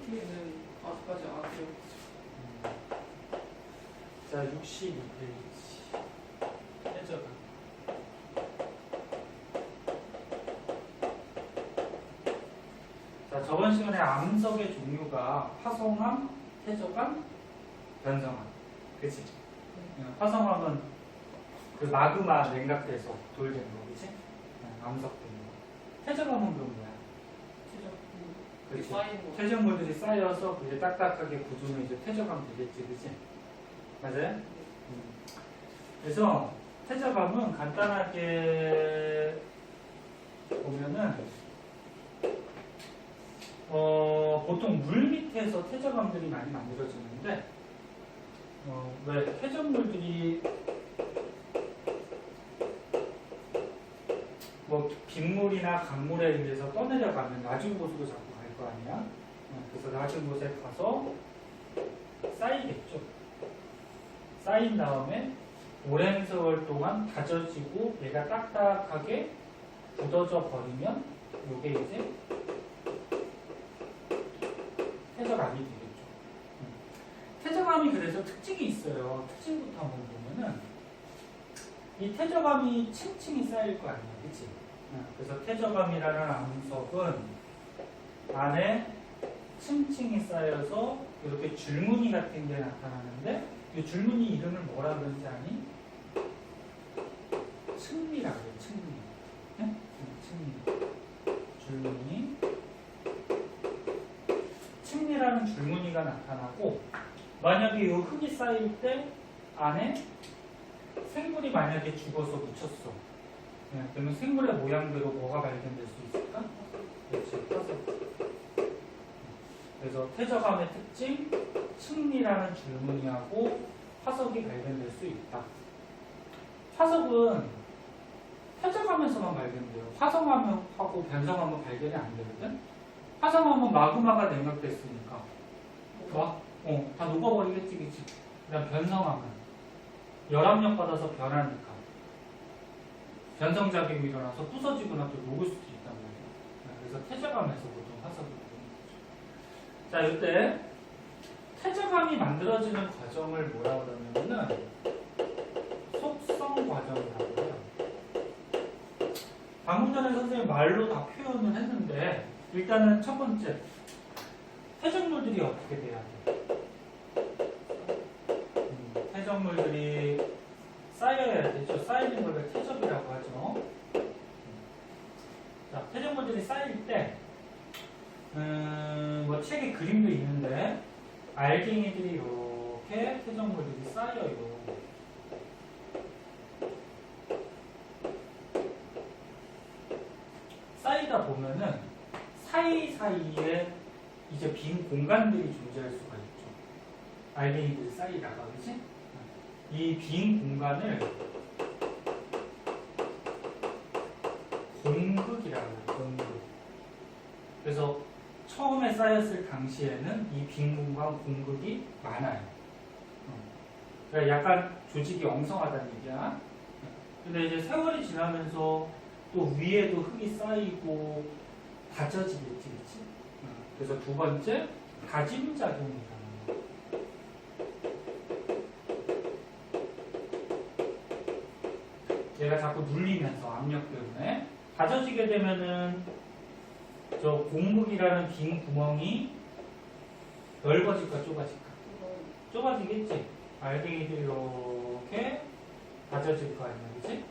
PPT는 아직까지 안 해요. 자, 62페이지. 해저감. 자, 저번 시간에 암석의 종류가 화성암, 해저감, 변성암. 그치? 화성암은 그 마그마 냉각돼서 돌되는 거, 그치? 암석 되는 거. 해저감은 그건 뭐야? 그렇지. 쌓인 거. 퇴적물들이 쌓여서 이제 딱딱하게 굳으면 이제 퇴적감 되겠지, 그치? 맞아요? 그래서 퇴적감은 간단하게 보면은 보통 물 밑에서 퇴적감들이 많이 만들어지는데 왜 퇴적물들이 뭐 빗물이나 강물에 의해서 떠내려가면 낮은 곳으로 자꾸 갈 거 아니야? 그래서 낮은 곳에 가서 쌓이겠죠. 쌓인 다음에 오랜 세월 동안 다져지고 얘가 딱딱하게 굳어져 버리면 이게 이제 퇴적암이 되겠죠. 퇴적암이 그래서 특징이 있어요. 특징부터 한번 보면은 이 퇴적암이 층층이 쌓일 거 아니야, 그치? 그래서 퇴적암이라는 암석은 안에 층층이 쌓여서 이렇게 줄무늬 같은 게 나타나는데 이 줄무늬 이름을 뭐라 그러는지 아니? 층리라 그래요. 층리. 네? 층리. 줄무늬. 층리라는 줄무늬가 나타나고 만약에 이 흙이 쌓일 때 안에 생물이 만약에 죽어서 묻혔어. 그러면 생물의 모양대로 뭐가 발견될 수 있을까? 그렇지. 화석. 그래서 퇴적암의 특징, 층리라는 줄무늬하고 화석이 발견될 수 있다. 화석은 퇴적암에서만 발견돼요. 화성암하고 변성암은 발견이 안 되거든. 화성암은 마그마가 냉각됐으니까 다 녹아버리겠지, 그치? 그다음 변성암은 열압력 받아서 변하니까 변성작용이 일어나서 부서지거나 또 녹을 수도 있단 말이에요. 그래서 퇴적암에서 보통 화석이 발견되죠. 자, 이때 퇴적암이 만들어지는 과정을 뭐라 그러냐면은 속성 과정이라고 해요. 방금 전에 선생님 말로 다 표현을 했는데 일단은 첫 번째 퇴적물들이 어떻게 돼야 돼? 퇴적물들이 쌓여야 되죠. 쌓이는 걸 퇴적이라고 하죠. 자, 퇴적물들이 쌓일 때 뭐 책에 그림도 있는데 알갱이들이 이렇게 퇴적물들이 쌓여요. 쌓이다 보면은 사이사이에 이제 빈 공간들이 존재할 수가 있죠. 알갱이들이 쌓이다가, 그치? 이 빈 공간을 공극이라고 해요. 공극. 그래서 처음에 쌓였을 당시에는 이 빈 공간 공극이 많아요. 그러니까 약간 조직이 엉성하다는 얘기야. 근데 이제 세월이 지나면서 또 위에도 흙이 쌓이고 다져지겠지, 그치? 그래서 두 번째, 다짐작용이라는 거. 얘가 자꾸 눌리면서 압력 때문에 다져지게 되면은 저 공극이라는 빈 구멍이 넓어질까 좁아질까? 좁아지겠지? 알갱이들이 이렇게 다져질 거 아니야, 그치?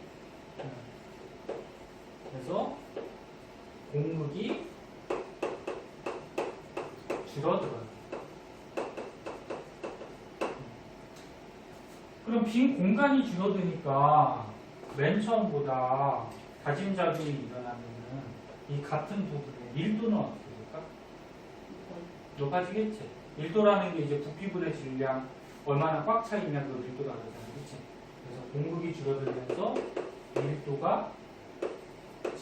그래서 공극이 줄어들어요. 그럼 빈 공간이 줄어드니까 맨 처음보다 다짐작용이 일어나면은 이 같은 부분에 밀도는 어떻게 될까? 높아지겠지. 밀도라는 게 이제 부피분의 질량 얼마나 꽉 차 있냐 그 밀도가 그러잖아, 그렇지? 그래서 공극이 줄어들면서 밀도가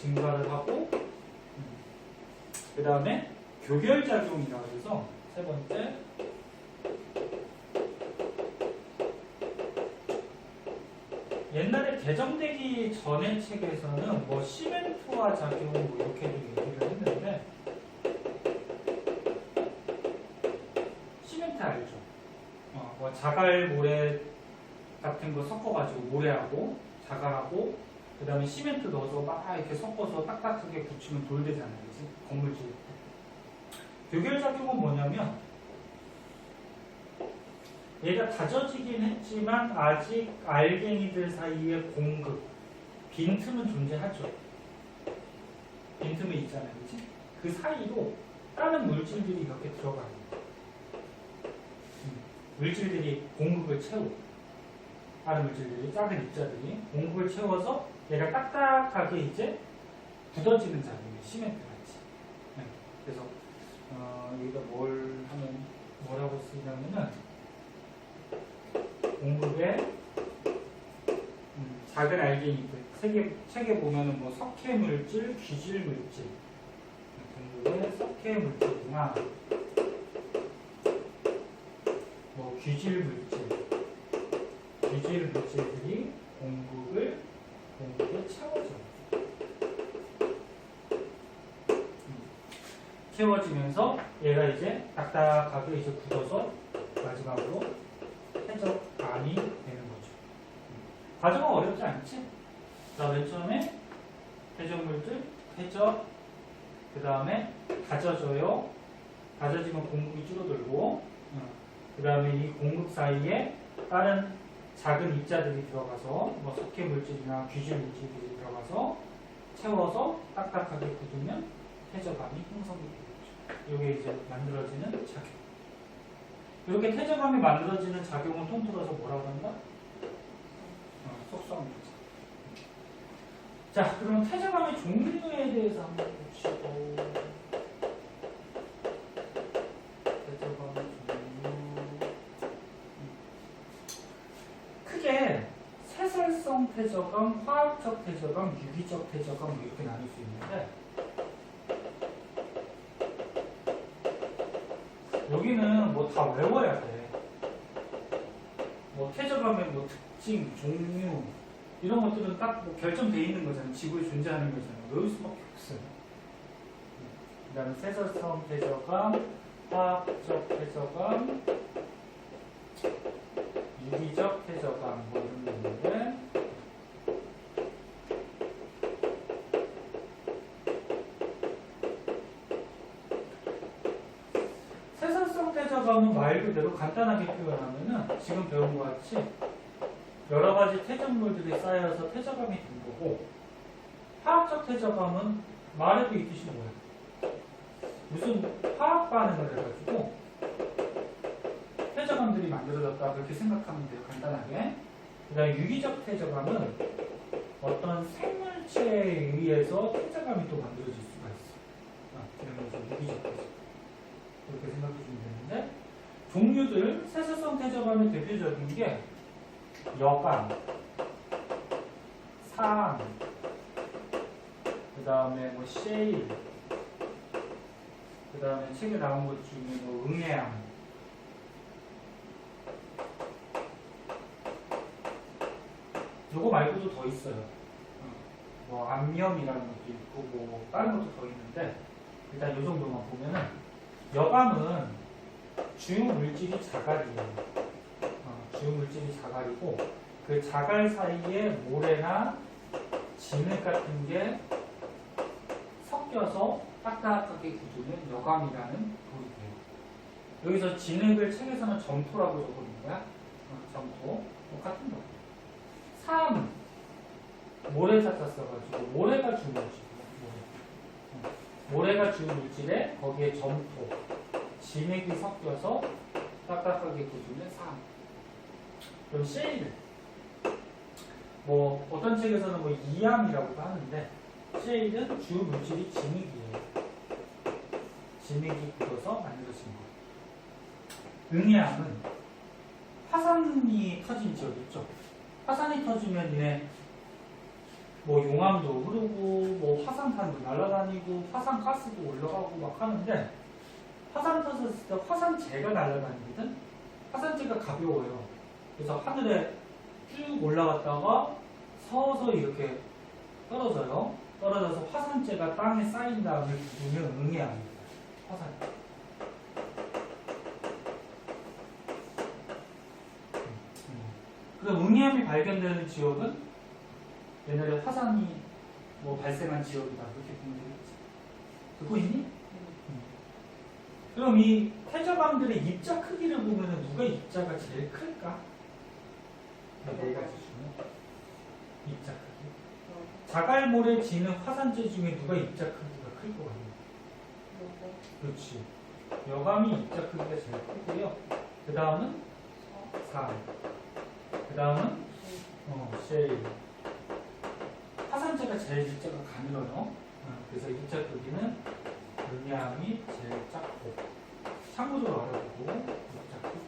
증가를 하고, 그 다음에 교결작용이라고 해서 세 번째, 옛날에 개정되기 전의 책에서는 뭐 시멘트화 작용 뭐 이렇게도 얘기를 했는데 시멘트 알죠? 뭐 자갈 모래 같은 거 섞어가지고 모래하고 자갈하고 그 다음에 시멘트 넣어서 막 이렇게 섞어서 딱딱하게 붙이면 돌 되잖아요. 그치? 건물 지을 때. 교결작용은 뭐냐면 얘가 다져지긴 했지만 아직 알갱이들 사이에 공급, 빈틈은 존재하죠. 빈틈이 있잖아요. 그치? 그 사이로 다른 물질들이 이렇게 들어가요. 물질들이 공급을 채우고 다른 물질들이 작은 입자들이 공급을 채워서 얘가 딱딱하게 이제 굳어지는 작용이에요. 시멘트 같이. 네. 그래서 여기다 뭘 하면 뭐라고 쓰냐면은 공급에 작은 알갱이들 책에 보면은 뭐 석회 물질, 귀질 물질 공급에 석회 물질이나 뭐 귀질 물질들이 공급에 채워져요. 채워지면서 얘가 이제 딱딱하게 이제 굳어서 마지막으로 퇴적암이 되는 거죠. 과정은 어렵지 않지? 자, 맨 처음에 퇴적물들, 퇴적, 그 다음에 다져져요. 다져지면 공급이 줄어들고, 그 다음에 이 공급 사이에 다른 작은 입자들이 들어가서 뭐 석회 물질이나 귀질 물질들이 들어가서 채워서 딱딱하게 굳으면 퇴적암이 형성이 되겠죠. 이게 이제 만들어지는 작용. 이렇게 퇴적암이 만들어지는 작용을 통틀어서 뭐라고 한다? 속성이죠. 자, 그럼 퇴적암의 종류에 대해서 한번 봅시고. 퇴적암의 종류. 크게 세설성 퇴적암, 화학적 퇴적암, 유기적 퇴적암 이렇게 나눌 수 있는데 여기는 뭐 다 외워야 돼. 뭐 퇴적암의 뭐 특징, 종류 이런 것들은 딱 뭐 결정돼 있는 거잖아요. 지구에 존재하는 거잖아요. 외울 수밖에 없어요. 그 다음에 세설성 퇴적암, 화학적 퇴적암, 유기적 퇴적암 뭐 이런 게 있는데 세설성 퇴적암은 말 그대로 간단하게 표현하면은 지금 배운 것 같이 여러 가지 퇴적물들이 쌓여서 퇴적암이 된 거고, 화학적 퇴적암은 말해도 이 뜻이 뭐야? 무슨 화학 반응을 해가지고 퇴적암들이 만들어졌다 그렇게 생각하면 돼요. 간단하게. 그 다음에 유기적 퇴적암은 어떤 생물체에 의해서 퇴적암이 또 만들어질 수가 있어. 그래서 유기적 퇴적암 그렇게 생각해 주면 되는데, 종류들 세설성 퇴적암의 대표적인 게 여감, 산, 그 다음에 뭐 셰일, 그 다음에 책에 나온 것 중에 뭐 응애암, 요거 말고도 더 있어요. 뭐 암염이라는 것도 있고 뭐 다른 것도 더 있는데 일단 요 정도만 보면은 여감은 주요 물질이 자갈이에요. 주요 물질이 자갈이고 그 자갈 사이에 모래나 진흙 같은 게 섞여서 딱딱하게 굳으면 여감이라는 돌이 돼요. 여기서 진흙을 책에서는 점토라고 적어놓은 거야. 점토. 똑같은 거. 삼 모래자자 써가지고 모래가 주요 물질이에요. 모래가 주요 물질에 거기에 점토, 진흙이 섞여서 딱딱하게 굳으면 삼. 그럼 셰일. 뭐 어떤 책에서는 뭐 이암이라고도 하는데 셰일은 주요 물질이 진흙이에요. 진흙이 굳어서 만들어진 거. 응애암은 화산이 터진 지역 있죠. 화산이 터지면 얘네 뭐 용암도 흐르고 뭐 화산탄도 날아다니고 화산가스도 올라가고 막 하는데 화산 터졌을 때 화산재가 날아다니거든. 화산재가 가벼워요. 그래서 하늘에 쭉 올라갔다가 서서히 이렇게 떨어져요. 떨어져서 화산재가 땅에 쌓인 다음에 굳으면 응애암입니다. 화산. 그럼 응해암이 발견되는 지역은 옛날에 화산이 뭐 발생한 지역이다 그렇게 보면 되겠지. 듣고 있니? 그럼 이 태저감들의 입자 크기를 보면 누가 입자가 제일 클까? 네 가지 중에 입자 크기. 자갈모래 지는 화산재 중에 누가 입자 크기가 클 것 같냐? 그렇지. 여감이 입자 크기가 제일 크고요. 그 다음은 산. 그 다음은 셰일. 화산재가 제일 입자가 가늘어요. 그래서 입자 크기는 응해암이 제일 작고. 참고적으로 알아두고 입자 크기.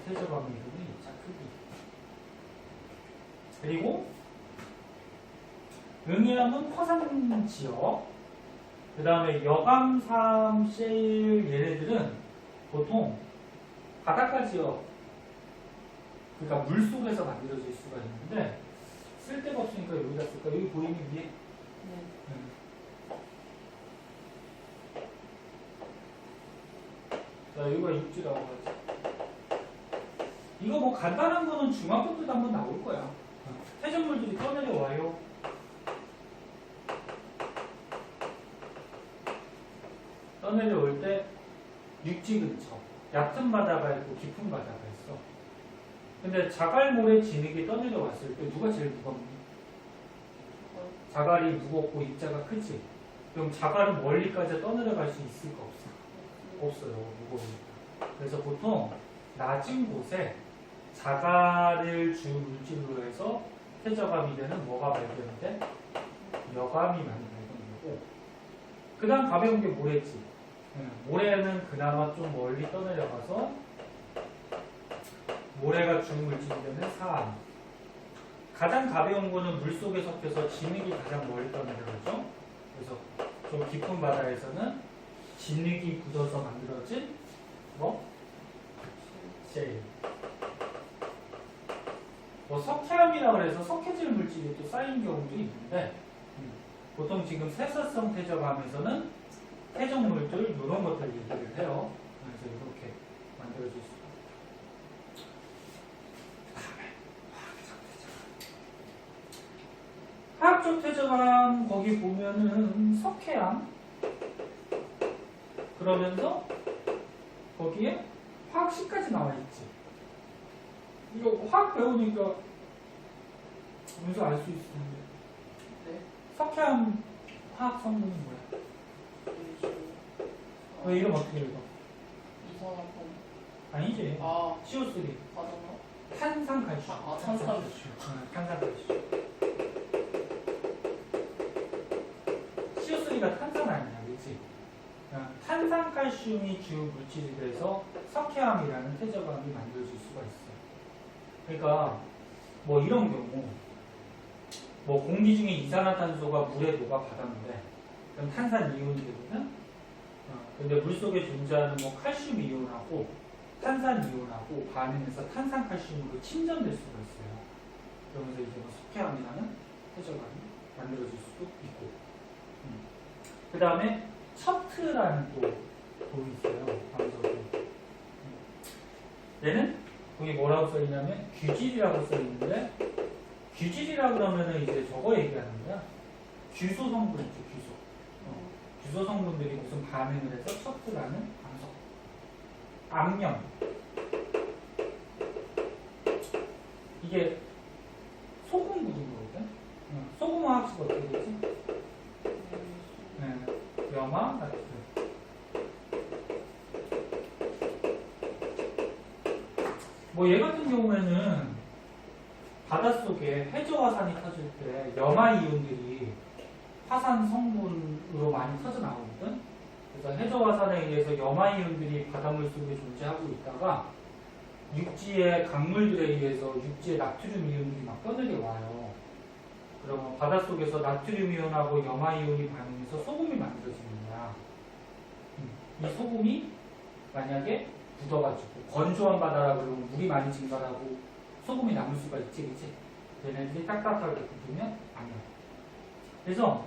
태저감이 이루는 입자 크기. 그리고 응해암은 화산 지역. 그 다음에 여감삼, 셰일 얘네들은 보통 바닷가 지역, 그러니까 물 속에서 만들어질 수가 있는데 쓸 데가 없으니까 여기다 쓸까? 여기 보이니 위에? 네. 자, 여기가 육지라고 하지. 이거 뭐 간단한 거는 중학교 때도 한번 나올 거야. 해전물들이 떠내려 와요. 떠내려올 때 육지 근처, 얕은 바다가 있고 깊은 바다가 있어. 근데 자갈모래 진흙이 떠내려왔을 때 누가 제일 무겁니? 자갈이 무겁고 입자가 크지? 그럼 자갈은 멀리까지 떠내려갈 수 있을까 없어? 없어요. 무거우니까. 그래서 보통 낮은 곳에 자갈을 주 물질로 해서 태저감이 되는 뭐가 발견돼? 여감이 많이 발견되고, 그 다음 가벼운 게 모래지. 모래는 그나마 좀 멀리 떠내려가서 모래가 주 물질이 되는 사암. 가장 가벼운 거는 물속에 섞여서 진흙이 가장 멀리 떠내려가죠. 그래서 좀 깊은 바다에서는 진흙이 굳어서 만들어진 뭐? 셰일. 뭐 석회암이라고 해서 석회질 물질이 또 쌓인 경우도 있는데 보통 지금 세사성 태저감에서는 태적물들 이런 것들 얘기를 해요. 그래서 이렇게 만들어질 수 있어요. 화학적 태저감 거기 보면은 석회암 그러면서 거기에 화학식까지 나와 있지. 이거 화학 배우니까 문서 알 수 있을 텐데. 네. 석회암 화학 성분이 뭐야? 왜 이름 어떻게 읽어? 이산화탄. 아니지. 아, CO3. 과정어? 탄산칼슘. 아, 탄산칼슘. 탄산칼슘. CO3가 탄산 아니야, 그렇지? 탄산칼슘이 주 물질이 돼서 석회암이라는 태저감이 만들어질 수가 있어. 그러니까 뭐 이런 경우, 뭐 공기 중에 이산화탄소가 물에 녹아 바닷물에 그럼 탄산 이온이 되거든. 근데 물속에 존재하는 뭐 칼슘 이온하고 탄산 이온하고 반응해서 탄산칼슘으로 침전될 수가 있어요. 그러면서 이제 뭐 석회암이라는 태저감이 만들어질 수도 있고. 그 다음에 첩트라는 또 돌이 있어요. 방석이. 얘는 거기 뭐라고 써있냐면 규질이라고 써있는데 규질이라고 그러면은 이제 저거 얘기하는 거야. 규소 성분 있죠, 규소. 규소 성분들이 무슨 반응을 해서 첩트라는 방석. 암염. 이게 소금 묻은 거거든. 소금 화학식 어떻게 되지? 염화 나트륨. 뭐 얘 같은 경우에는 바닷속에 해저화산이 터질 때 염화 이온들이 화산 성분으로 많이 터져 나오거든. 그래서 해저화산에 의해서 염화 이온들이 바닷물 속에 존재하고 있다가 육지의 강물들에 의해서 육지의 나트륨 이온들이 막 떠내려 와요. 그러면 바닷속에서 나트륨 이온하고 염화 이온이 반응해서 소금이 만들어지는 거야. 이 소금이 만약에 굳어가지고 건조한 바다라 그러면 물이 많이 증발하고 소금이 남을 수가 있지, 그치? 얘네들이 딱딱하게 굳으면 안 돼. 그래서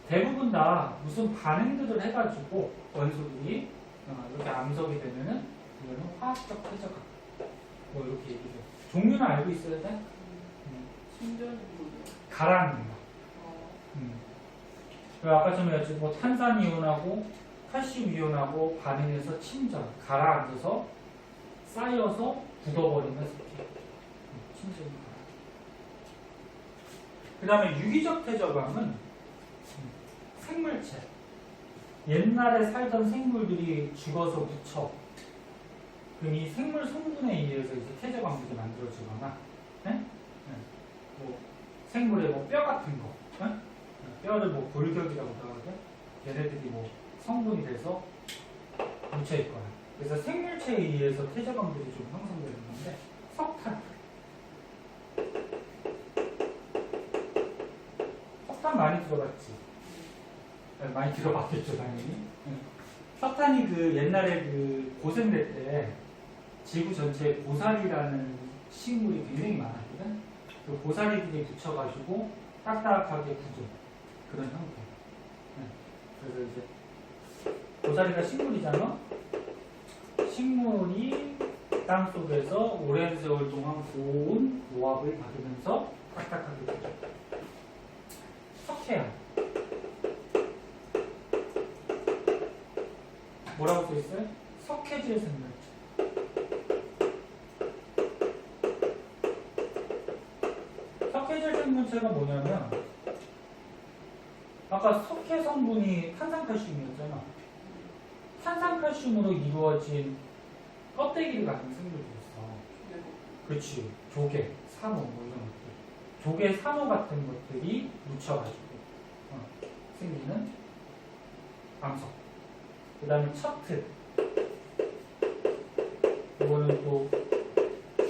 대부분 다 무슨 반응들을 해가지고 원소들이 이렇게 암석이 되면은 이거는 화학적 퇴적감. 뭐 이렇게 얘기해. 종류는 알고 있어야 돼? 신전이 뭐예요? 가라앉는 거. 아까 전에 했지, 뭐 탄산이온하고 칼슘이온하고 반응해서 침전, 가라앉아서 쌓여서 굳어버리는 습기. 침전이 가라앉아. 그 다음에 유기적 퇴적암은 생물체. 옛날에 살던 생물들이 죽어서 묻혀. 그럼 이 생물 성분에 의해서 이제 퇴적암들이 만들어지거나, 네? 네. 뭐 생물의 뭐 뼈 같은 거, 네? 뼈를 뭐 골격이라고 하거든. 얘네들이 뭐 성분이 돼서 묻혀 있거나. 그래서 생물체에 의해서 퇴적암들이 좀 형성되는 건데, 석탄. 석탄 많이 들어봤지? 많이 들어봤겠죠, 당연히. 석탄이 그 옛날에 그 고생대 때 지구 전체에 고사리라는 식물이 굉장히 많았거든. 그 고사리들이 붙여가지고 딱딱하게 굳은 그런 형태. 그래서 이제 고사리가 식물이잖아. 식물이 땅 속에서 오랜 세월 동안 고온 노압을 받으면서 딱딱하게 굳어. 석회암. 뭐라고 써있어요? 석회질 생물체. 석회질 생물체가 뭐냐면 아까 석회 성분이 탄산칼슘이었잖아. 탄산칼슘으로 이루어진 껍데기를 가진 생물들이 있어. 그렇지. 조개, 산호 뭐 이런 것들. 조개, 산호 같은 것들이 묻혀가지고 생기는 암석. 그 다음에 척트. 이거는 또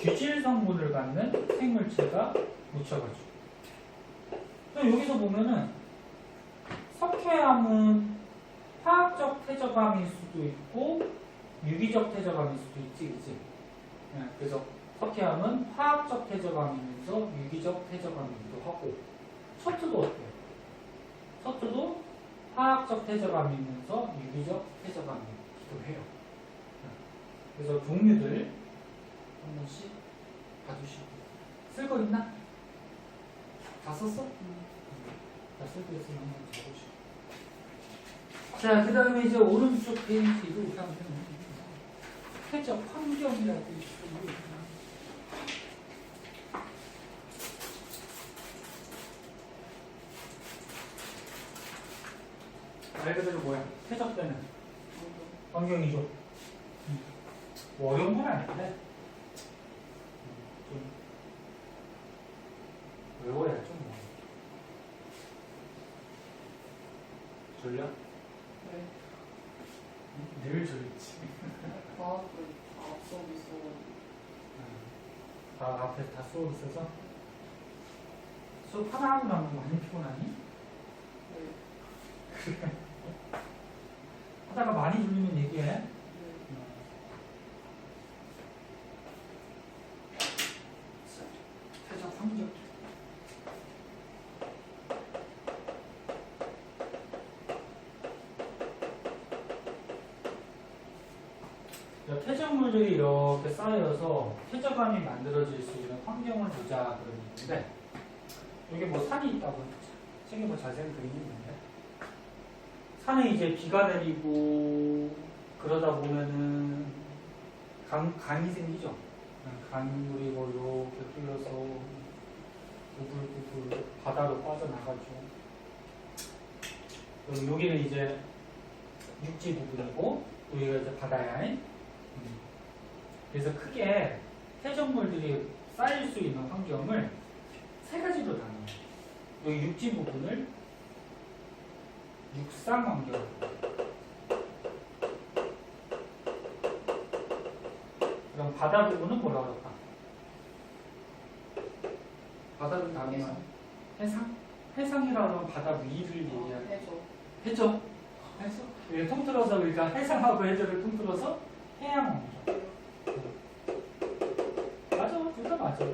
규질 성분을 갖는 생물체가 묻혀가지고. 여기서 보면은 석회암은 화학적 퇴적암일 수도 있고 유기적 퇴적암일 수도 있지, 그치? 그래서 석회암은 화학적 퇴적암이면서 유기적 퇴적암이기도 하고, 척트도 어때요? 척트도 화학적 퇴적암이면서 유기적 퇴적암이기도 해요. 그래서 종류들 한 번씩 봐주시고. 쓸 거 있나? 다 썼어? 다 쓸 거 있으면 한 번 적어주시고. 자, 그 다음에 이제 오른쪽 페이지로 가면 퇴적 환경이라고 있어요. 말 그대로 뭐야? 퇴적되는 환경이죠. 뭐 어려운 건 아닌데 좀 외워야죠. 뭐. 졸려? 네. 늘 졸리지. 과학을 다 앞서고 있어가지고. 다 앞에 다 수업 있어서 수업 하나하고 나면 많이 피곤하니? 네. 그래. 하다가 많이 졸리면 얘기해. 네. 퇴적 환경. 퇴적물들이 이렇게 쌓여서 퇴적암이 만들어질 수 있는 환경을 보자 그런 얘기인데, 여기 뭐 산이 있다고 책에 뭐 자세한 그림이 있는데, 산에 이제 비가 내리고 그러다 보면은 강이 생기죠. 강물이 뭐 이렇게 흘러서 부글부글 바다로 빠져나가죠. 그럼 여기는 이제 육지 부분이고 여기가 이제 바다야인. 그래서 크게 퇴적물들이 쌓일 수 있는 환경을 세 가지로 나눠요. 여기 육지 부분을 육상 환경. 그럼 바다 부분은 뭐라 그럴까? 바다를 다루면 해상? 해상이라 하면 바다 위를 얘기하는 해죠. 해저. 해서 이게 통틀어서 우리가 해상하고 해저를 통틀어서 해양 환경. 맞아, 둘 다 맞아.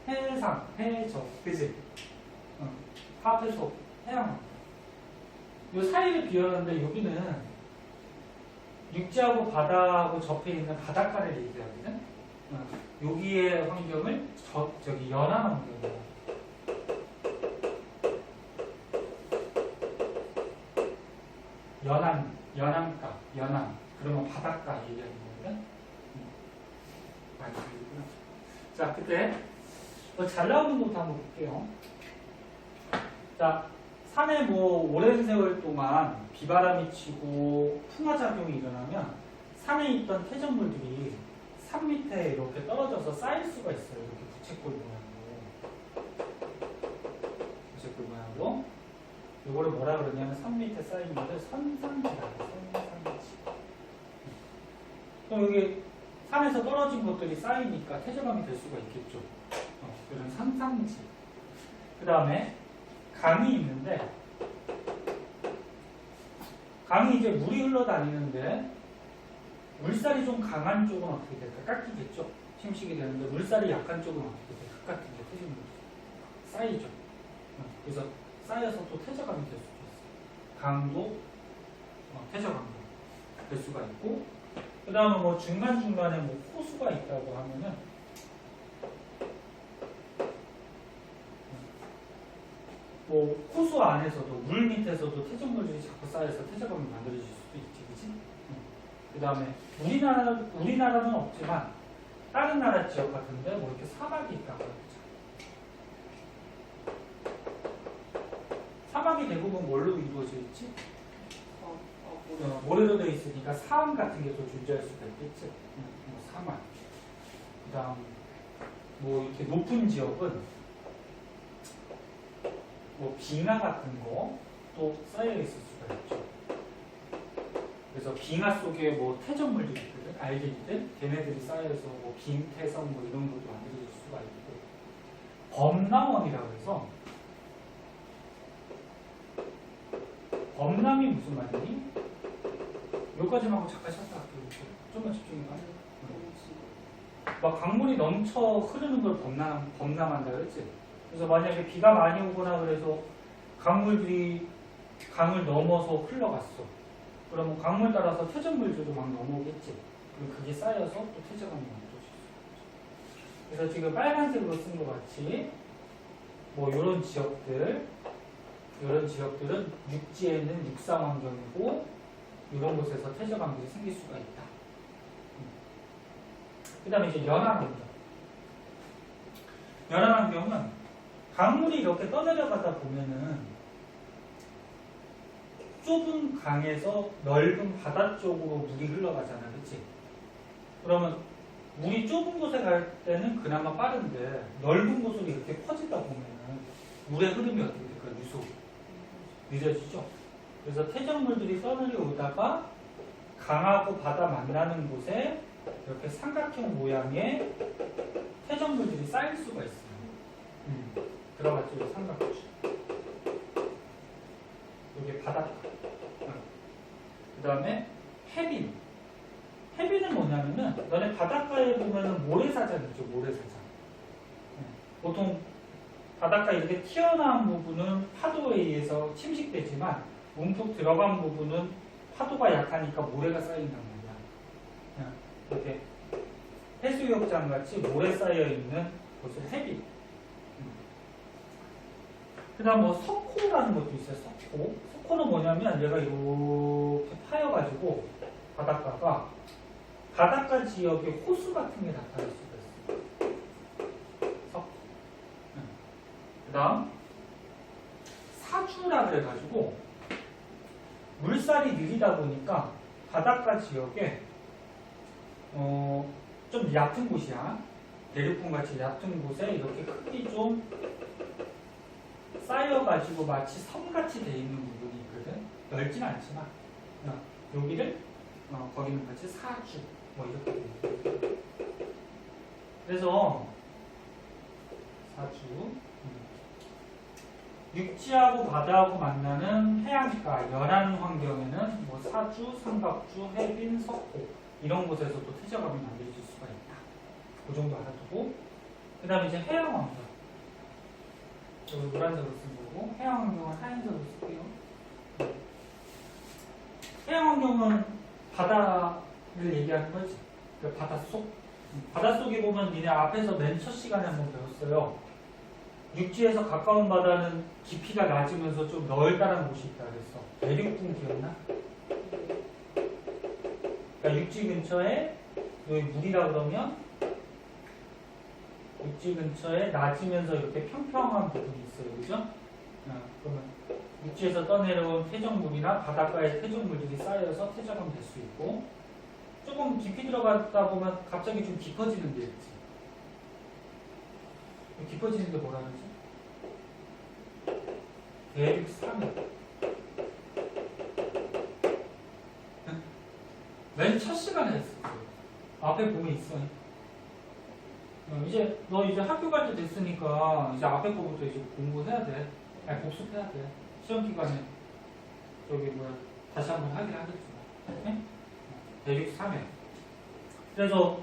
해상, 해저, 그지? 합해서 해양 환경. 요 사이를 비웠는데 여기는 육지하고 바다하고 접해 있는 바닷가를 얘기하거든. 여기의 환경을 저기 연안 환경이에요. 연안가, 연안. 그러면 바닷가 얘기하는 거거든. 많이 들리구나. 자, 그때 잘 나오는 것도 한번 볼게요. 자, 산에 뭐 오랜 세월 동안 비바람이 치고 풍화작용이 일어나면 산에 있던 퇴적물들이 산 밑에 이렇게 떨어져서 쌓일 수가 있어요. 이렇게 부채꼴 모양으로. 부채꼴 모양으로. 이거를 뭐라 그러냐면 산 밑에 쌓인 것을 선상지라고 해요. 선상지. 그럼 여기 산에서 떨어진 것들이 쌓이니까 퇴적암이 될 수가 있겠죠. 이런 선상지. 그 다음에 강이 있는데 강이 이제 물이 흘러다니는데 물살이 좀 강한 쪽은 어떻게 될까? 깎이겠죠. 침식이 되는데 물살이 약한 쪽은 어떻게 될까? 흙 같은 게 퇴적물 쌓이죠. 그래서 쌓여서 또 퇴적암이 될 수도 있어요. 강도 퇴적암이 될 수가 있고, 그 다음에 뭐 중간중간에 뭐 호수가 있다고 하면은 뭐 호수 안에서도 물 밑에서도 퇴적물들이 자꾸 쌓여서 퇴적암이 만들어질 수도 있지, 그치? 그 다음에 우리나라는 없지만 다른 나라 지역 같은데 뭐 이렇게 사막이 있다고 하죠. 사막이 대부분 뭘로 이루어져 있지? 모래로 되어 있으니까 사암 같은 게 또 존재할 수가 있겠지. 뭐 사막. 그 다음 뭐 이렇게 높은 지역은 뭐 빙하 같은 거 또 쌓여 있을 수가 있죠. 그래서 빙하 속에 뭐 퇴적물들이 있거든. 알게리들 걔네들이 쌓여서 뭐 빙태성 뭐 이런 것도 만들어질 수가 있고, 범람원이라고 해서 범람이 무슨 말이니? 여기까지만 하고 잠깐 찾다 할게요. 좀만 집중해봐. 막 강물이 넘쳐 흐르는 걸 범람한다 그랬지? 그래서 만약에 비가 많이 오거나 그래서 강물들이 강을 넘어서 흘러갔어. 그러면 강물 따라서 퇴적물들도 막 넘어오겠지. 그리고 그게 쌓여서 또 퇴적암이 만들어질 수 있죠. 그래서 지금 빨간색으로 쓴 것 같이 뭐 이런 지역들은 육지에 있는 육상 환경이고 이런 곳에서 퇴적암들이 생길 수가 있다. 그 다음에 이제 연안 환경. 연안 환경은 강물이 이렇게 떠내려가다 보면은 좁은 강에서 넓은 바다 쪽으로 물이 흘러가잖아, 그치? 그러면 물이 좁은 곳에 갈 때는 그나마 빠른데 넓은 곳으로 이렇게 퍼지다 보면은 물의 흐름이 어떻게 될까? 늦어지죠? 그래서 퇴적물들이 떠내려오다가 강하고 바다 만나는 곳에 이렇게 삼각형 모양의 퇴적물들이 쌓일 수가 있어요. 들어갔죠? 삼각형. 이게 바닷가. 그 다음에 해빈. 해빈은 뭐냐면은 너네 바닷가에 보면은 모래사장 있죠? 모래사장. 보통 바닷가 이렇게 튀어나온 부분은 파도에 의해서 침식되지만 움푹 들어간 부분은 파도가 약하니까 모래가 쌓인단 말이야. 이렇게 해수욕장 같이 모래 쌓여 있는 곳을 해빈. 그 다음 뭐 석호라는 것도 있어요. 석호. 석호는 뭐냐면 얘가 이렇게 파여가지고 바닷가가 바닷가 지역에 호수 같은 게 나타날 수가 있어요. 석호. 그 다음 사주라 그래가지고 물살이 느리다 보니까 바닷가 지역에 좀 얕은 곳이야. 대륙봉 같이 얕은 곳에 이렇게 흙이 좀 쌓여가지고 마치 섬같이 돼 있는 부분이 있거든. 넓진 않지만 여기를 거기는 같이 사주 뭐 이렇게 돼 있거든. 그래서 사주 육지하고 바다하고 만나는 해안가 연안 환경에는 뭐 사주, 삼각주, 해빈, 석호 이런 곳에서도 퇴적암이 만들어질 수가 있다. 그 정도 알아두고, 그 다음에 이제 해양 환경. 여기 노란색으로 쓴 거고, 해양 환경은 하얀색으로 쓸게요. 해양 환경은 바다를 얘기하는 거지. 그 바다 속. 바닷속에 보면 니네 앞에서 맨 첫 시간에 한번 배웠어요. 육지에서 가까운 바다는 깊이가 낮으면서 좀 널따란 곳이 있다 그랬어. 대륙궁 기억나? 그러니까 육지 근처에 여기 물이라 그러면 육지 근처에 낮으면서 이렇게 평평한 부분이 있어요. 그죠? 그러면 육지에서 떠내려온 퇴적물이나 바닷가의 퇴적물들이 쌓여서 퇴적하면 될 수 있고, 조금 깊이 들어가다 보면 갑자기 좀 깊어지는 데 있지. 깊어지는 게 뭐라 그러지? 대륙 3일. 맨 첫 시간에 했었어요. 앞에 보면 있어. 이제 너 이제 학교 갈 때 됐으니까 이제 앞에 거부터 이제 공부해야 돼. 아니, 복습해야 돼. 시험 기간에 저기 뭐야 다시 한번 하긴 하겠지만. 네? 대륙 3면. 그래서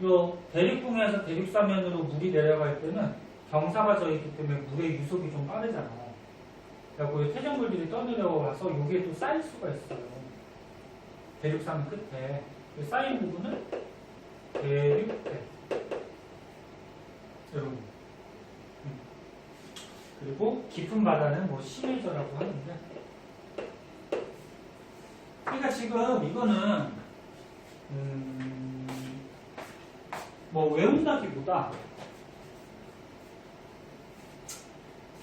요 대륙궁에서 대륙 3면으로 물이 내려갈 때는 경사가 져 있기 때문에 물의 유속이 좀 빠르잖아. 그래갖고 이 퇴적물들이 떠내려와서 여기에 또 쌓일 수가 있어요. 대륙 3면 끝에 쌓인 부분을 대륙대 여러분. 그리고 깊은 바다는 뭐 심해저라고 하는데, 그러니까 지금 이거는 뭐 외운다기보다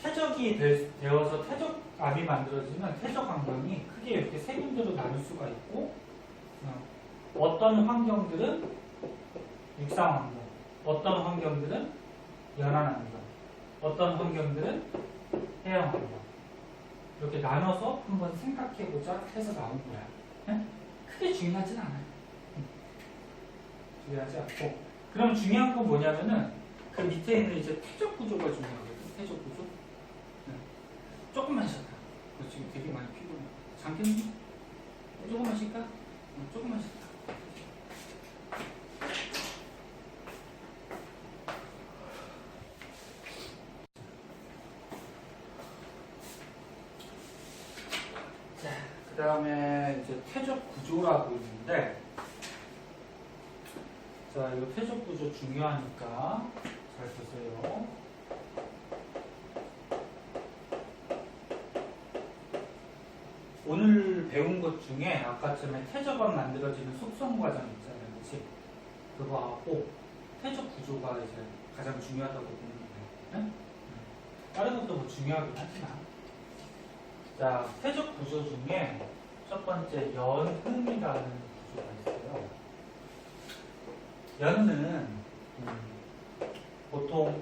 퇴적이 되어서 퇴적암이 만들어지면 퇴적 환경이 크게 이렇게 세 군데로 나눌 수가 있고, 어떤 환경들은 육상 환경, 어떤 환경들은 연안 환경, 어떤 환경들은 해양 환경, 이렇게 나눠서 한번 생각해보자 해서 나온 거야. 네? 크게 중요하진 않아요. 중요하지 않고, 그럼 중요한 건 뭐냐면은 그 밑에 있는 이제 퇴적 구조가 중요하거든. 퇴적 구조. 네. 조금만 쉬었다. 너 지금 되게 많이 피곤해. 잠겠니? 조금만 쉴까? 조금만 쉬었다. 그 다음에 이제 퇴적 구조라고 있는데, 자, 이거 퇴적 구조 중요하니까 잘 보세요. 오늘 배운 것 중에 아까쯤에 퇴적암 만들어지는 속성 과정 있잖아요, 그렇지? 그거하고 퇴적 구조가 이제 가장 중요하다고 보는 거예요. 네? 다른 것도 뭐 중요하긴 하지만, 자, 퇴적 구조 중에 첫 번째 연흥이라는 구조가 있어요. 연은 보통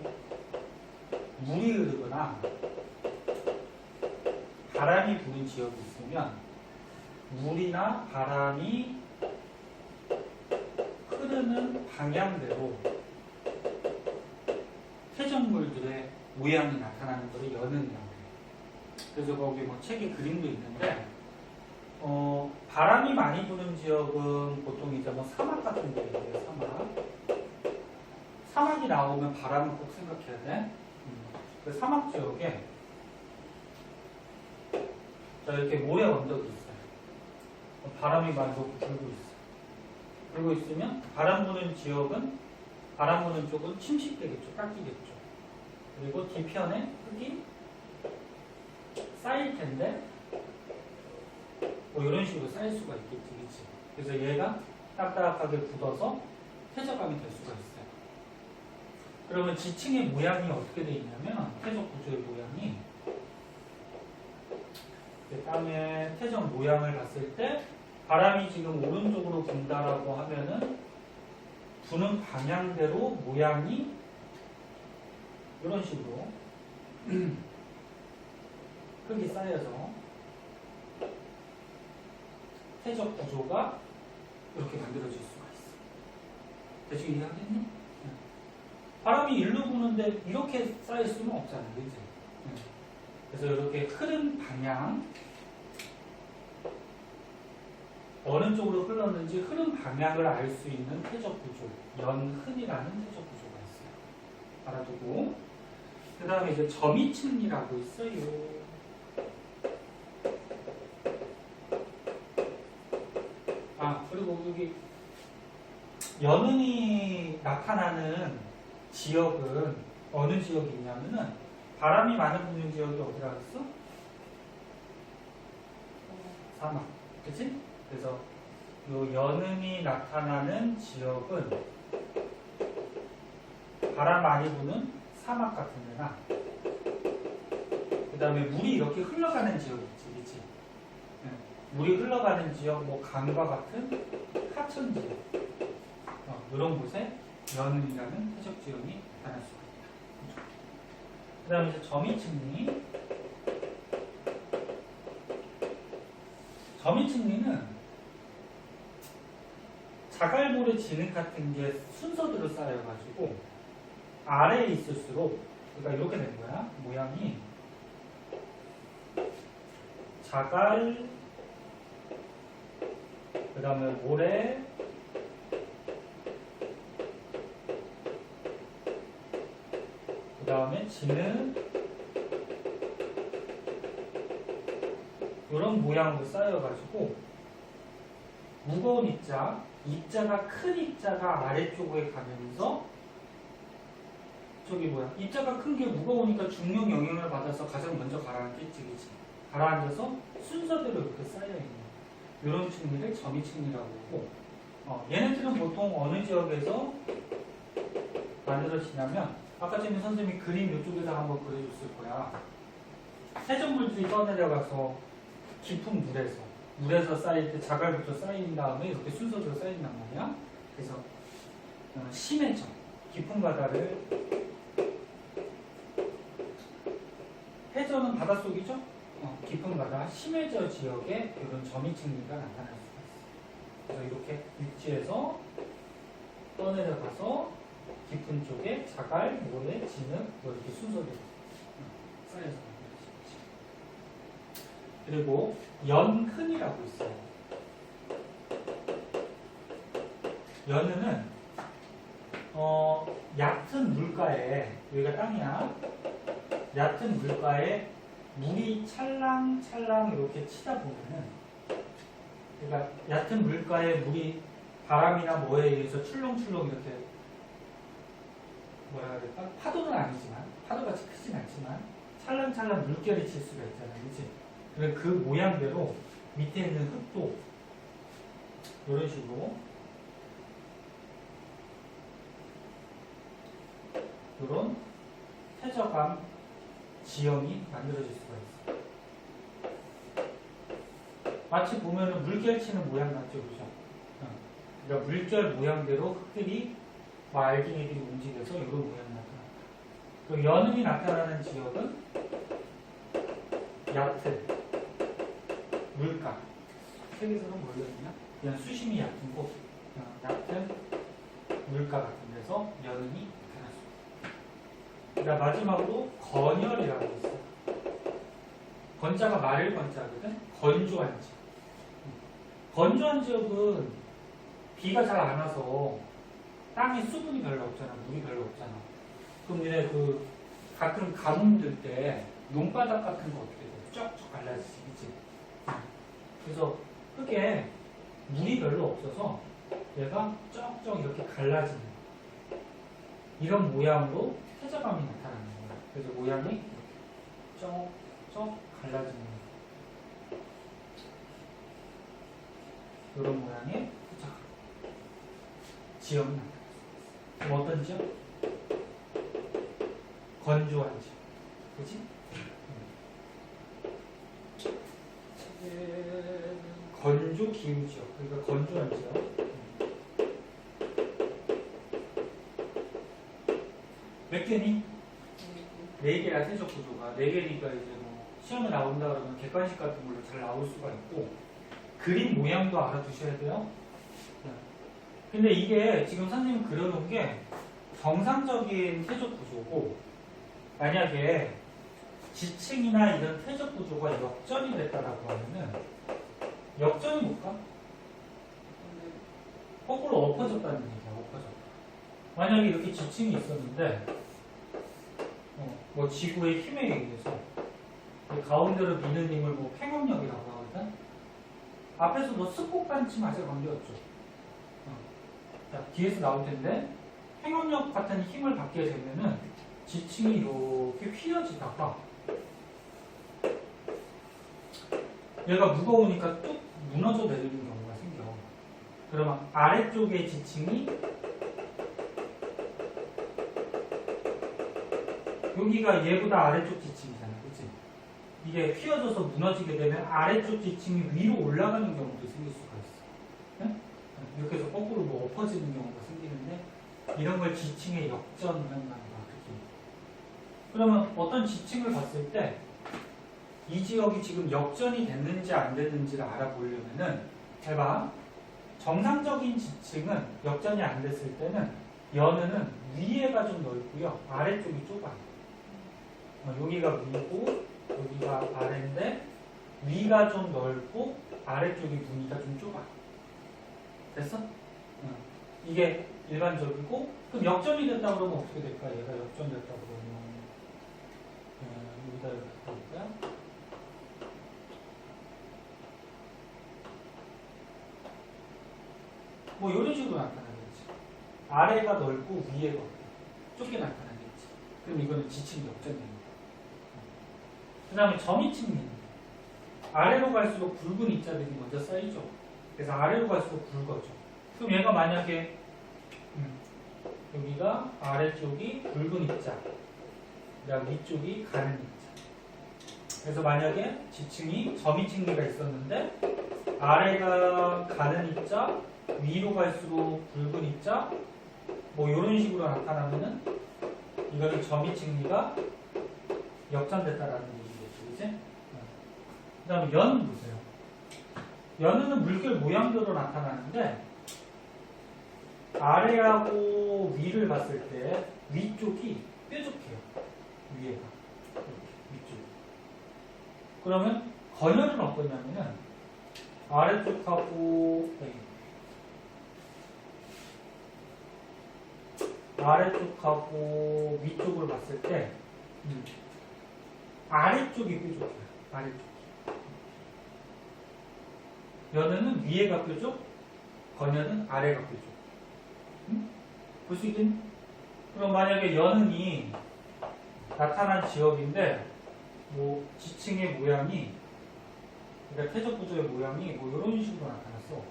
물이 흐르거나 바람이 부는 지역이 있으면 물이나 바람이 흐르는 방향대로 퇴적물들의 모양이 나타나는 것을 연흥이라고 해요. 그래서 거기 뭐 책에 그림도 있는데, 바람이 많이 부는 지역은 보통 이제 뭐 사막 같은 데예요. 사막이 나오면 바람을 꼭 생각해야 돼. 그 사막 지역에 자, 이렇게 모래 언덕이 있어요. 바람이 많이 불고 있어. 불고 있으면 바람 부는 지역은, 바람 부는 쪽은 침식되겠죠. 깎이겠죠. 그리고 뒤편에 흙이 쌓일 텐데, 뭐 이런 식으로 쌓일 수가 있겠지, 그치? 그래서 얘가 딱딱하게 굳어서 퇴적암이 될 수가 있어요. 그러면 지층의 모양이 어떻게 되어 있냐면, 퇴적 구조의 모양이, 땅의 퇴적 모양을 봤을 때 바람이 지금 오른쪽으로 분다라고 하면은 부는 방향대로 모양이 이런 식으로 흙이 쌓여서 퇴적 구조가 이렇게 만들어질 수가 있어. 대충 이해하겠니? 바람이 일로 부는데 이렇게 쌓일 수는 없잖아, 그치? 그래서 이렇게 흐른 방향, 어느 쪽으로 흘렀는지 흐른 방향을 알 수 있는 퇴적 구조, 연흔이라는 퇴적 구조가 있어요. 알아두고, 그 다음에 이제 점이층이라고 있어요. 그리고 여기 연흔이 나타나는 지역은 어느 지역이 있냐면은 바람이 많이 부는 지역이 어디라 그랬어? 사막. 그치? 그래서 요 연흔이 나타나는 지역은 바람 많이 부는 사막 같은 데나 그 다음에 물이 이렇게 흘러가는 지역이 있지. 그치? 물이 흘러가는 지역, 뭐 강과 같은 하천 지역 이런 곳에 연흔이라는 해적 지형이 나타날 수가 있다. 그 다음에 이제 점이층리. 점이층리는 자갈모래 진흙 같은 게 순서대로 쌓여가지고 아래에 있을수록 그러니까 이렇게 된 거야. 모양이 자갈, 그 다음에 모래, 그 다음에 진흙, 이런 모양으로 쌓여가지고 무거운 입자가 큰 입자가 아래쪽에 가면서 저기 뭐야 입자가 큰 게 무거우니까 중력 영향을 받아서 가장 먼저 가라앉겠지. 그치? 가라앉아서 순서대로 이렇게 쌓여있는 이런 층리를 점이층리라고 하고 얘네들은 보통 어느 지역에서 만들어지냐면 아까 전에 선생님이 그림 이쪽에다 한번 그려줬을 거야. 해적물들이 떠내려가서 깊은 물에서 쌓일 때 자갈부터 쌓인 다음에 이렇게 순서대로 쌓인단 말이야. 그래서 심해져. 깊은 바다를 해저는 바닷속이죠. 깊은 바다 심해저 지역에 이런 점이층리가 나타날 수가 있어. 그래서 이렇게 육지에서 떠내려가서 깊은 쪽에 자갈, 모래, 진흙 이렇게 순서대로 쌓여서 만들어지죠. 그리고 연흔이라고 있어요. 연흔은 얕은 물가에 여기가 땅이야. 얕은 물가에 물이 찰랑찰랑 이렇게 치다 보면은 그러니까 얕은 물가에 물이 바람이나 뭐에 의해서 출렁출렁 이렇게 뭐라 그럴까? 파도는 아니지만 파도같이 크진 않지만 찰랑찰랑 물결이 칠 수가 있잖아요. 그치? 그 모양대로 밑에 있는 흙도 이런 식으로 이런 퇴적암 지형이 만들어질 수가 있어요. 마치 보면은 물결 치는 모양 같죠, 그죠? 그러니까 물결 모양대로 흙들이 알갱이들이 움직여서 이런 모양이 나타납니다. 그리고 연흔이 나타나는 지역은 얕은 물가. 책에서는 뭘로 했냐? 그냥 수심이 얕은 곳, 얕은 물가 같은 데서 연흔이 나타날 수 있습니다. 그러니까 마지막으로 건열이라고 있어요. 건자가 마를 건자거든. 건조한 지역. 건조한 지역은 비가 잘 안 와서 땅에 수분이 별로 없잖아. 물이 별로 없잖아. 그럼 얘네 가끔 가뭄 들 때 논바닥 같은 거 어떻게 돼? 쫙쫙 갈라지지. 그래서 흙에 물이 별로 없어서 얘가 쩍쩍 이렇게 갈라지는 이런 모양으로 퇴적암이 나타나는 거야. 그래서 모양이 쩍쩍 갈라지는 거야. 이런 모양의 퇴적암 지역이 나타납니다. 그럼 어떤 지역? 건조한 지역. 그치? 건조 기후 지역. 그러니까 건조한 지역. 몇 개니? 4개야, 퇴적 구조가. 4개니까 이제 뭐 시험에 나온다 그러면 객관식 같은 걸로 잘 나올 수가 있고, 그림 모양도 알아두셔야 돼요. 근데 이게 지금 선생님 그려놓은 게 정상적인 퇴적 구조고, 만약에 지층이나 이런 퇴적 구조가 역전이 됐다라고 하면은, 역전이 뭘까? 거꾸로 엎어졌다는 얘기야, 엎어졌다. 만약에 이렇게 지층이 있었는데, 뭐 지구의 힘에 의해서 가운데로 미는 힘을 뭐 팽업력이라고 하거든. 앞에서 뭐 스폭 반치 맞을 관계없죠. 자, 뒤에서 나올 텐데 행압력 같은 힘을 받게 되면은 지층이 이렇게 휘어지다가 얘가 무거우니까 뚝 무너져 내리는 경우가 생겨. 그러면 아래쪽의 지층이 여기가 얘보다 아래쪽 지층이잖아, 그치? 이게 휘어져서 무너지게 되면 아래쪽 지층이 위로 올라가는 경우도 생길 수가 있어. 네? 이렇게 해서 거꾸로 뭐 엎어지는 경우가 생기는데 이런 걸 지층의 역전이라는 거야. 그러면 어떤 지층을 봤을 때 이 지역이 지금 역전이 됐는지 안 됐는지를 알아보려면은 잘 봐. 정상적인 지층은 역전이 안 됐을 때는 연은은 위에가 좀 넓고요. 아래쪽이 좁아요. 여기가 위고 여기가 아래인데 위가 좀 넓고 아래쪽이 무늬가 좀 좁아. 됐어? 이게 일반적이고 그럼 역전이 됐다 그러면 어떻게 될까? 얘가 역전됐다 그러면 여기다 이렇게 볼까요? 뭐 이런 식으로 나타나겠지. 아래가 넓고 위에가 좁게 나타나겠지. 그럼 이거는 지층 역전입니다. 그 다음에 점이층입니다. 아래로 갈수록 굵은 입자들이 먼저 쌓이죠. 그래서 아래로 갈수록 굵어져. 그럼 얘가 만약에 여기가 아래쪽이 굵은 입자, 그다음 위쪽이 가는 입자. 그래서 만약에 지층이 점이층리가 있었는데 아래가 가는 입자, 위로 갈수록 굵은 입자, 뭐 이런 식으로 나타나면은 이거는 점이층리가 역전됐다라는 얘기겠죠, 이제. 그다음에 연 보세요. 연은 물결 모양대로 나타나는데 아래하고 위를 봤을 때 위쪽이 뾰족해요. 위에가 이렇게 위쪽. 그러면 건열은 어떠냐면은 아래쪽하고 아래쪽하고 위쪽을 봤을 때 아래쪽이 뾰족해요. 아래쪽. 연은 위에가 뾰족, 건열은 아래가 뾰족. 볼 수 있겠니? 그럼 만약에 연은이 나타난 지역인데 뭐 지층의 모양이 그러니까 태적 구조의 모양이 뭐 이런 식으로 나타났어.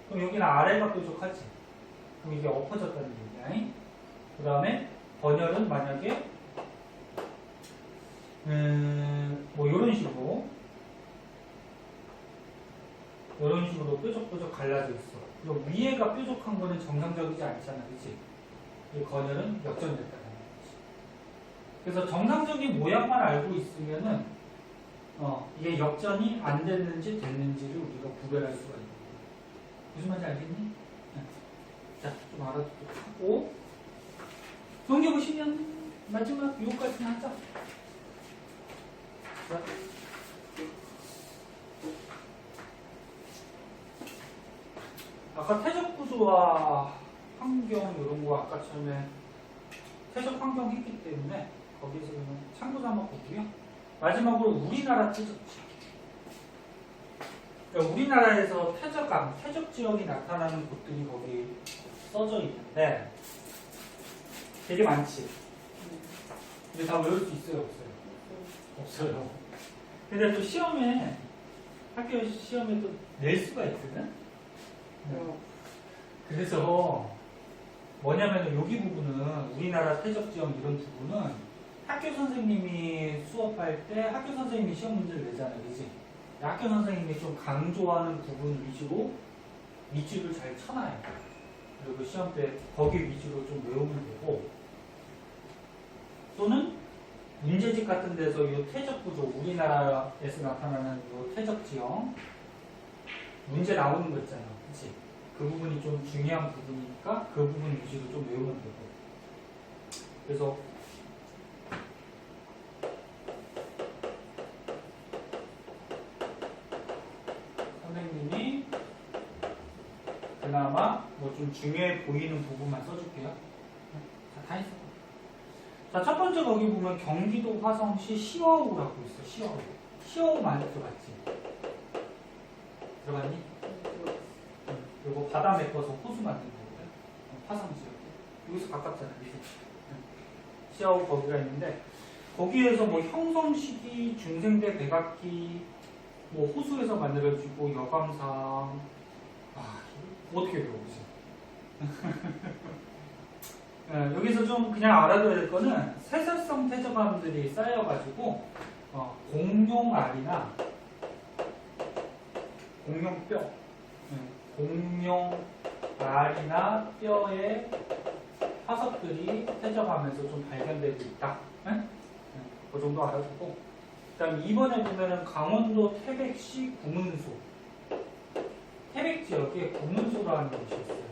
그럼 여기는 아래가 뾰족하지. 그럼 이게 엎어졌다는 얘기야. 그 다음에 번열은 만약에 뭐 이런 식으로 뾰족뾰족 갈라져 있어. 그리고 위에가 뾰족한 거는 정상적이지 않잖아, 그치? 이 건열은 역전됐다는 거지. 그래서 정상적인 모양만 알고 있으면은 이게 역전이 안 됐는지 됐는지를 우리가 구별할 수가 있는 거야. 무슨 말인지 알겠니? 자, 좀 알아두도록 하고 정리 보시면 마지막 요거까지 하자. 자. 아까 태적 구조와 환경 이런 거 아까 처음에 태적 환경 했기 때문에 거기서 그냥 참고 삼아 보고요. 마지막으로 우리나라 태적 지역. 그러니까 우리나라에서 태적감, 태적 지역이 나타나는 곳들이 거기 써져 있는데 되게 많지. 근데 다 외울 수 있어요, 없어요? 없어요. 근데 또 시험에 학교 시험에 또 낼 수가 있거든. 그래서 뭐냐면 여기 부분은 우리나라 태적 지역 이런 부분은 학교 선생님이 수업할 때 학교 선생님이 시험 문제를 내잖아요, 그지? 학교 선생님이 좀 강조하는 부분 위주로 밑줄을 잘 쳐놔요. 그리고 시험 때 거기 위주로 좀 외우면 되고, 또는 문제집 같은 데서 이 태적 구조, 우리나라에서 나타나는 이 태적 지역 문제 나오는 거 있잖아요, 그치? 그 부분이 좀 중요한 부분이니까 그 부분 위주로 좀 외우면 되고. 그래서 선생님이 그나마 뭐 좀 중요해 보이는 부분만 써줄게요. 자, 다 했어. 자, 첫 번째 거기 보면 경기도 화성시 시어우라고 있어. 시어우. 시어우 많이 들어봤지? 들어봤니? 그리고 바다 메꿔서 호수 만든 거거든. 화성 지역에. 여기서 가깝잖아, 미세. 시하고 거기가 있는데, 거기에서 뭐 형성시기, 중생대 백악기, 뭐 호수에서 만들어지고 여감상, 이거 어떻게 배워보지? 여기서 좀 그냥 알아둬야 될 거는 세설성 태저감들이 쌓여가지고 공룡알이나 공룡뼈, 공룡알이나 뼈에 화석들이 태저감에서 좀 발견되고 있다. 그 정도 알아두고, 그 다음 2번에 보면은 강원도 태백시 구문소, 태백 지역에 구문소라는 곳이 있어요.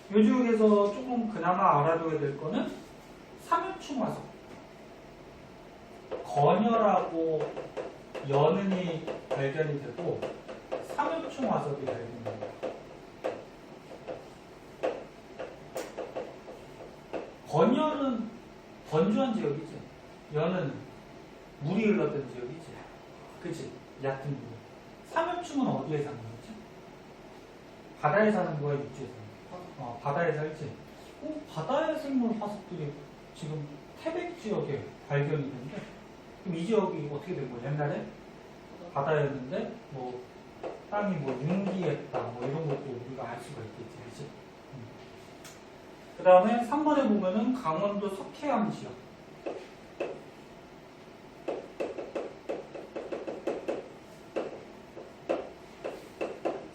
이 지역에서 조금 그나마 알아둬야 될 거는 삼엽충 화석, 건열하고 연은이 발견이 되고 삼엽충 화석이 발견됩니다. 건열은 건조한 지역이지, 연은 물이 흘렀던 지역이지, 그치? 얕은 물. 삼엽충은 어디에 사는 거지? 바다에 사는 거야, 육지에 사는 거야? 바다에 살지. 바다의 생물 화석들이 지금 태백 지역에 발견이 됐는데, 그럼 이 지역이 어떻게 된 거야? 옛날에 바다였는데 뭐 땅이 뭐 융기했다, 뭐 이런 것도 우리가 알 수가 있겠지, 그렇지? 그 다음에 3번에 보면은 강원도 석회암 지역.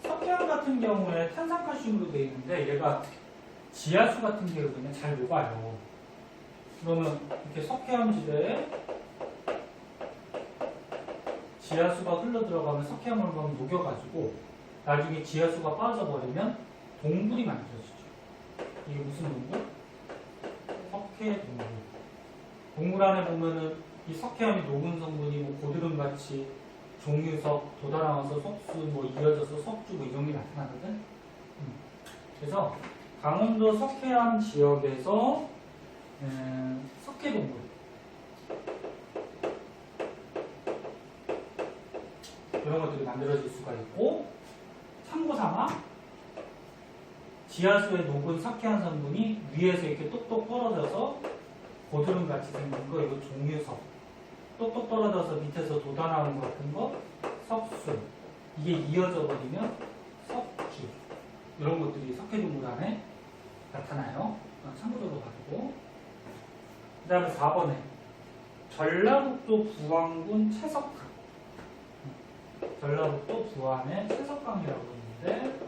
석회암 같은 경우에 탄산칼슘으로 되어 있는데 얘가 지하수 같은 게 그냥 잘 녹아요. 그러면 이렇게 석회암 지대에 지하수가 흘러 들어가면 석회암을 녹여가지고 나중에 지하수가 빠져버리면 동굴이 만들어지죠. 이게 무슨 동굴? 석회 동굴. 동굴 안에 보면은 이 석회암이 녹은 성분이 뭐 고드름같이 종유석, 돋아나와서 석수, 뭐 이어져서 석주 뭐 이런 게 나타나거든. 그래서 강원도 석회암 지역에서 석회 동굴. 이런 것들이 만들어질 수가 있고, 참고삼아 지하수에 녹은 석회암 성분이 위에서 이렇게 똑똑 떨어져서 고드름 같이 생긴 거, 이거 종유석. 똑똑 떨어져서 밑에서 돋아나오는 것 같은 거, 석수. 이게 이어져 버리면 석주. 이런 것들이 석회동굴 안에 나타나요. 참고적으로 봐두고. 그 다음에 4번에 전라북도 부안군 채석강. 전라북도 부안의 채석강이라고 있는데,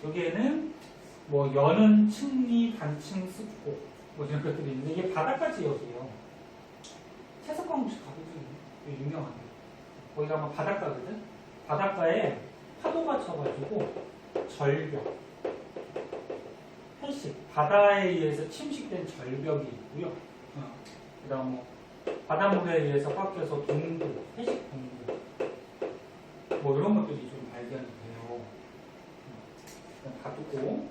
여기에는 뭐 연은, 칡리, 단층, 습고 뭐 이런 것들이 있는데, 이게 바닷가 지역이에요. 채석강 혹시 가보세요? 유명하게. 거기가 아마 바닷가거든? 바닷가에 파도가 쳐가지고 절벽, 해식, 바다에 의해서 침식된 절벽이 있고요. 그 다음 뭐 바닷물에 의해서 깎여서 동굴, 해식 동굴, 뭐 이런 것들이 좀 발견이 돼요. 가두고,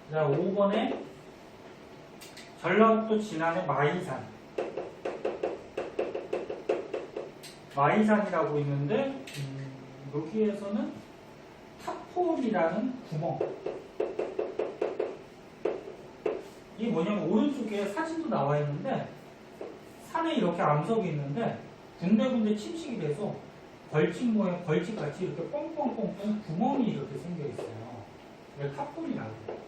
그 다음 5번에 전라북도 진안의 마이산. 마이산이라고 있는데, 여기에서는 탑폴이라는 구멍. 이게 뭐냐면 오른쪽에 사진도 나와 있는데, 산에 이렇게 암석이 있는데 군데군데 침식이 돼서 벌집 모양, 벌집같이 이렇게 뻥뻥뻥뻥 구멍이 이렇게 생겨 있어요. 이걸 탑폴이라고 해요.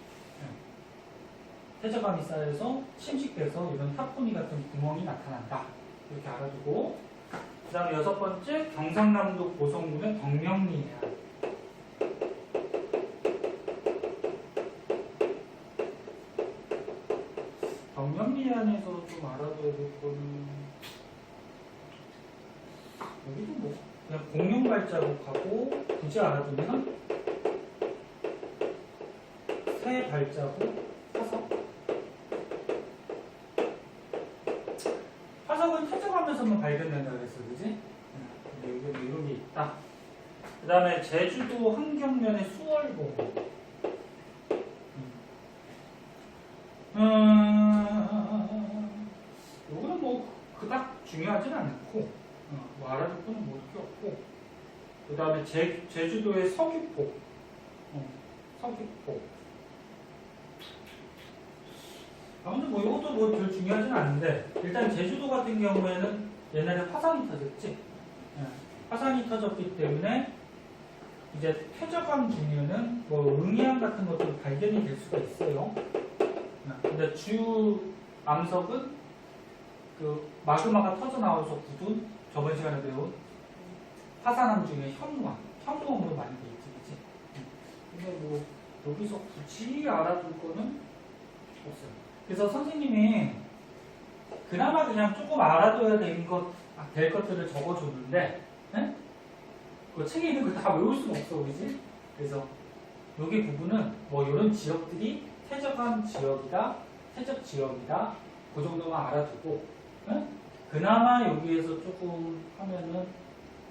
태저감이 쌓여서 침식돼서 이런 탑폴이 같은 구멍이 나타난다. 이렇게 알아두고, 그 다음에 6번째 경상남도 고성군의 덕명리해안. 덕명리해안에서 좀 알아둬야 될 거는, 여기도 뭐 그냥 공룡 발자국하고 굳이 알아두면 새 발자국, 화석은 태저감에서만 발견된다고 했어, 그지? 여기 이런 게 있다. 그 다음에 제주도 한경면의 수월봉. 이거는 뭐 그닥 중요하진 않고, 뭐 알아둘 거는 뭐 이렇게 없고, 그 다음에 제주도의 서귀포. 서귀포. 아무튼 뭐 이것도 뭐 별 중요하진 않은데, 일단 제주도 같은 경우에는 옛날에 화산이 터졌지. 화산이 터졌기 때문에 이제 퇴적암 중에는 뭐 응이암 같은 것도 발견이 될 수가 있어요. 근데 주 암석은 그 마그마가 터져 나와서 굳은 저번 시간에 배운 화산암 중에 현무암으로 많이 돼 있지, 그치? 근데 뭐 여기서 굳이 알아둘 거는 없어요. 그래서 선생님이 그나마 그냥 조금 알아둬야 될 것들을 적어줬는데, 그 책에 있는 거 다 외울 수는 없어, 그지? 그래서 여기 부분은 뭐 이런 지역들이 퇴적한 지역이다, 퇴적 지역이다, 그 정도만 알아두고, 그나마 여기에서 조금 하면은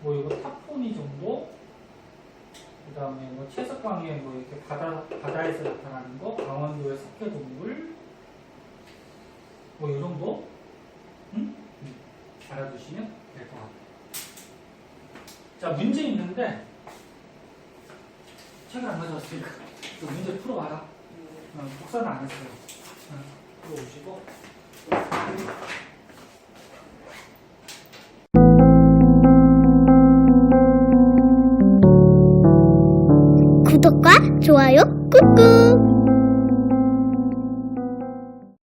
뭐 이거 타포니 정도, 그 다음에 뭐 채석강에 뭐 이렇게 바다에서 나타나는 거, 강원도의 석회동물, 뭐 이 정도, 알아두시면 될 것 같아요. 자, 문제 있는데 책을 안 가져왔으니까 문제 풀어봐라. 복사는 안 했어요. 풀어오시고. 구독과 좋아요 꾹꾹.